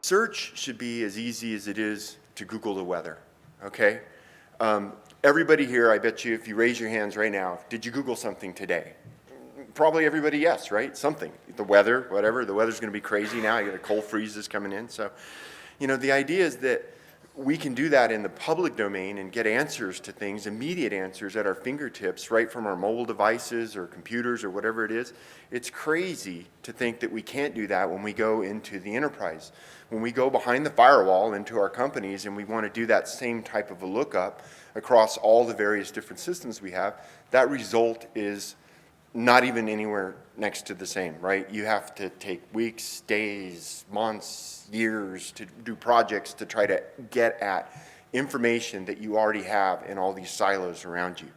Search should be as easy as it is to Google the weather, okay? Everybody here, I bet you, if you raise your hands right now, did you Google something today? Probably everybody, yes, right? Something. The weather, whatever. The weather's going to be crazy now. You got a cold freezes coming in. So, you know, the idea is that we can do that in the public domain and get answers to things, immediate answers at our fingertips, right from our mobile devices or computers or whatever it is. It's crazy to think that we can't do that when we go into the enterprise. When we go behind the firewall into our companies and we want to do that same type of a lookup across all the various different systems we have, that result is not even anywhere next to the same, right? You have to take weeks, days, months, years to do projects to try to get at information that you already have in all these silos around you.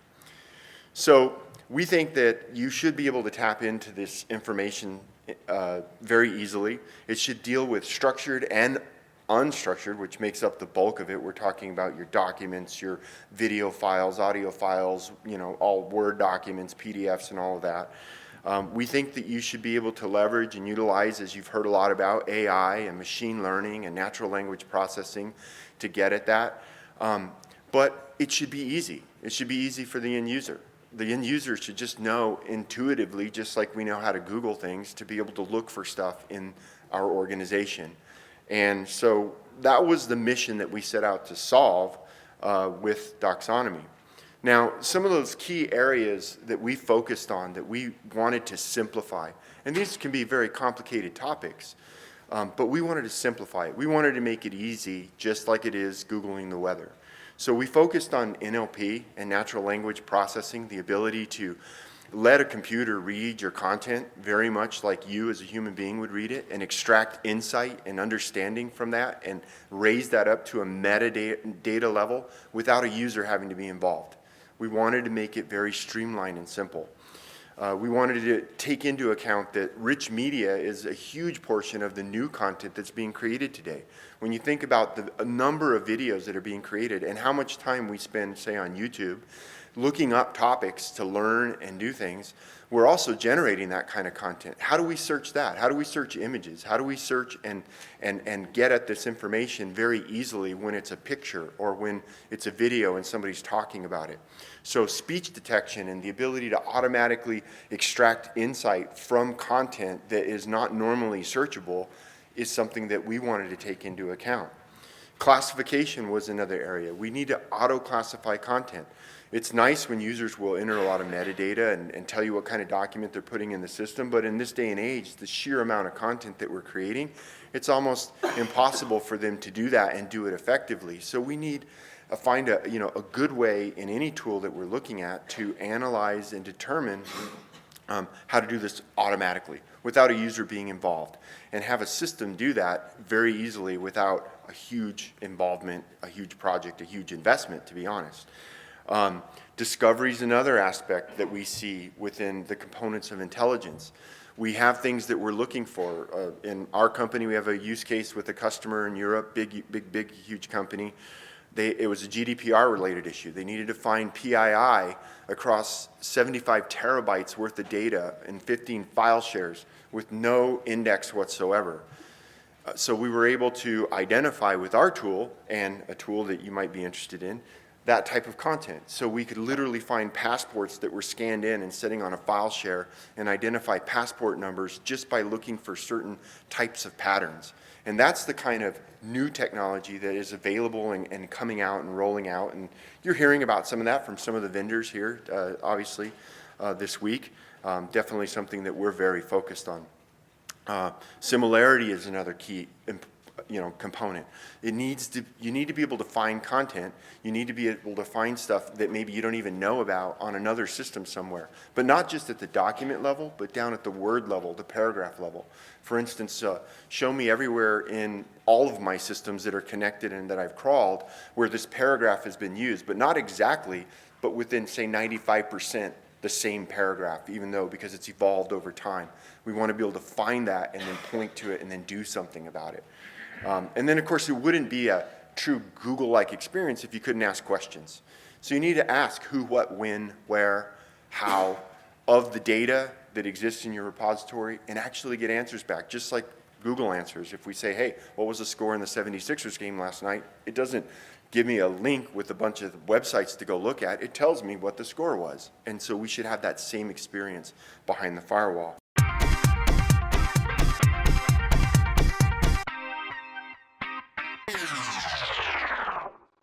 So we think that you should be able to tap into this information very easily. It should deal with structured and unstructured, which makes up the bulk of it. We're talking about your documents, your video files, audio files, you know, all Word documents, PDFs, and all of that. We think that you should be able to leverage and utilize, as you've heard a lot about, AI and machine learning and natural language processing to get at that. But it should be easy. It should be easy for the end user. The end user should just know intuitively, just like we know how to Google things, to be able to look for stuff in our organization. And so that was the mission that we set out to solve with Doxonomy. Now, some of those key areas that we focused on that we wanted to simplify, and these can be very complicated topics, but we wanted to simplify it. We wanted to make it easy, just like it is Googling the weather. So we focused on NLP and natural language processing, the ability to let a computer read your content very much like you as a human being would read it and extract insight and understanding from that and raise that up to a metadata level without a user having to be involved. We wanted to make it very streamlined and simple. We wanted to take into account that rich media is a huge portion of the new content that's being created today. When you think about the number of videos that are being created and how much time we spend, say, on YouTube, looking up topics to learn and do things, we're also generating that kind of content. How do we search that? How do we search images? How do we search and get at this information very easily when it's a picture or when it's a video and somebody's talking about it? So speech detection and the ability to automatically extract insight from content that is not normally searchable is something that we wanted to take into account. Classification was another area. We need to auto-classify content. It's nice when users will enter a lot of metadata and tell you what kind of document they're putting in the system, but in this day and age, the sheer amount of content that we're creating, it's almost impossible for them to do that and do it effectively. So we need to find a good way in any tool that we're looking at to analyze and determine how to do this automatically without a user being involved, and have a system do that very easily without a huge involvement, a huge project, a huge investment, to be honest. Discovery is another aspect that we see within the components of intelligence. We have things that we're looking for. In our company, we have a use case with a customer in Europe, big, huge company. It was a GDPR-related issue. They needed to find PII across 75 terabytes worth of data and 15 file shares with no index whatsoever. So we were able to identify with our tool, and a tool that you might be interested in, that type of content. So we could literally find passports that were scanned in and sitting on a file share and identify passport numbers just by looking for certain types of patterns. And that's the kind of new technology that is available and coming out and rolling out. And you're hearing about some of that from some of the vendors here, obviously, this week. Definitely something that we're very focused on. Similarity is another key component. You need to be able to find content. You need to be able to find stuff that maybe you don't even know about on another system somewhere. But not just at the document level, but down at the word level, the paragraph level. For instance, show me everywhere in all of my systems that are connected and that I've crawled where this paragraph has been used, but not exactly, but within, say, 95% the same paragraph, even though because it's evolved over time. We want to be able to find that and then point to it and then do something about it. And then, of course, it wouldn't be a true Google-like experience if you couldn't ask questions. So you need to ask who, what, when, where, how of the data that exists in your repository and actually get answers back, just like Google answers. If we say, hey, what was the score in the 76ers game last night? It doesn't give me a link with a bunch of websites to go look at. It tells me what the score was. And so we should have that same experience behind the firewall.